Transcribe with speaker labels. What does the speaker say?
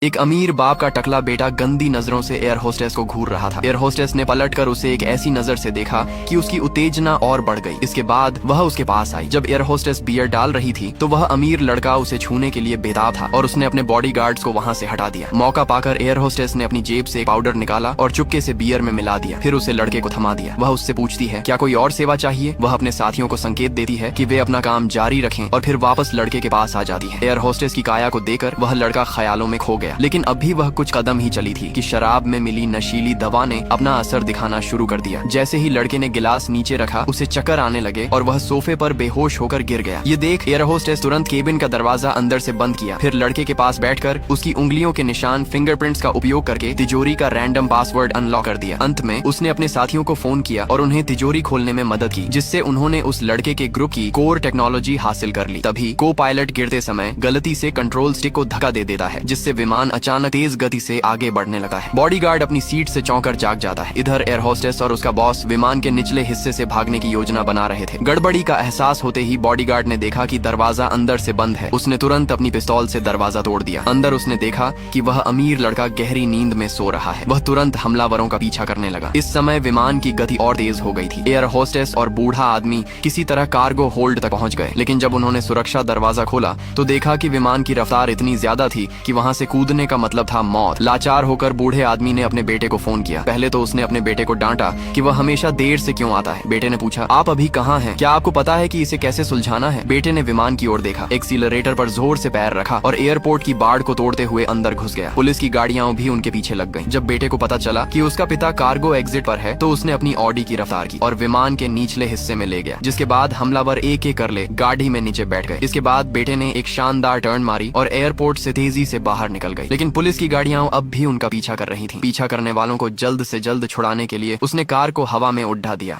Speaker 1: एक अमीर बाप का टकला बेटा गंदी नजरों से एयर होस्टेस को घूर रहा था। एयर होस्टेस ने पलटकर उसे एक ऐसी नजर से देखा कि उसकी उत्तेजना और बढ़ गई। इसके बाद वह उसके पास आई। जब एयर होस्टेस बियर डाल रही थी तो वह अमीर लड़का उसे छूने के लिए बेताब था और उसने अपने बॉडीगार्ड्स को वहां से हटा दिया। मौका पाकर एयर होस्टेस ने अपनी जेब से पाउडर निकाला और चुपके से बियर में मिला दिया। फिर उसे लड़के को थमा दिया। वह उससे पूछती है, क्या कोई और सेवा चाहिए? वह अपने साथियों को संकेत देती है कि वे अपना काम जारी रखें और फिर वापस लड़के के पास आ जाती है। एयर होस्टेस की काया को देकर वह लड़का ख्यालों में खो गया, लेकिन अभी वह कुछ कदम ही चली थी कि शराब में मिली नशीली दवा ने अपना असर दिखाना शुरू कर दिया। जैसे ही लड़के ने गिलास नीचे रखा, उसे चक्कर आने लगे और वह सोफे पर बेहोश होकर गिर गया। ये देख एयर होस्टेस तुरंत केबिन का दरवाजा अंदर से बंद किया। फिर लड़के के पास बैठकर उसकी उंगलियों के निशान फिंगरप्रिंट्स का उपयोग करके तिजोरी का रैंडम पासवर्ड अनलॉक कर दिया। अंत में उसने अपने साथियों को फोन किया और उन्हें तिजोरी खोलने में मदद की, जिससे उन्होंने उस लड़के के ग्रुप की कोर टेक्नोलॉजी हासिल कर ली। तभी को पायलट गिरते समय गलती से कंट्रोल स्टिक को धक्का दे देता है, जिससे विमान अचानक तेज गति से आगे बढ़ने लगा है। बॉडीगार्ड अपनी सीट से चौंकर जाग जाता है। इधर एयर होस्टेस और उसका बॉस विमान के निचले हिस्से से भागने की योजना बना रहे थे। गड़बड़ी का एहसास होते ही बॉडीगार्ड ने देखा कि दरवाजा अंदर से बंद है। उसने तुरंत अपनी पिस्तौल से दरवाजा तोड़ दिया। अंदर उसने देखा कि वह अमीर लड़का गहरी नींद में सो रहा है। वह तुरंत हमलावरों का पीछा करने लगा। इस समय विमान की गति और तेज हो गई थी। एयर होस्टेस और बूढ़ा आदमी किसी तरह कार्गो होल्ड तक पहुंच गए, लेकिन जब उन्होंने सुरक्षा दरवाजा खोला तो देखा कि विमान की रफ्तार इतनी ज्यादा थी कि वहां से कूदने का मतलब था मौत। लाचार होकर बूढ़े आदमी ने अपने बेटे को फोन किया। पहले तो उसने अपने बेटे को डांटा कि वह हमेशा देर से क्यों आता है। बेटे ने पूछा, आप अभी कहाँ हैं? क्या आपको पता है कि इसे कैसे सुलझाना है? बेटे ने विमान की ओर देखा, एक्सीलरेटर पर जोर से पैर रखा और एयरपोर्ट की बाड़ को तोड़ते हुए अंदर घुस गया। पुलिस की गाड़ियां भी उनके पीछे लग गईं। जब बेटे को पता चला कि उसका पिता कार्गो एग्जिट पर है तो उसने अपनी ऑडी की रफ्तार की और विमान के निचले हिस्से में ले गया, जिसके बाद हमलावर एक एक कर ले गाड़ी में नीचे बैठ गए। इसके बाद बेटे ने एक शानदार टर्न मारी और एयरपोर्ट से तेजी से बाहर निकल गई, लेकिन पुलिस की गाड़ियां अब भी उनका पीछा कर रही थीं। पीछा करने वालों को जल्द से जल्द छुड़ाने के लिए उसने कार को हवा में उड़ा दिया।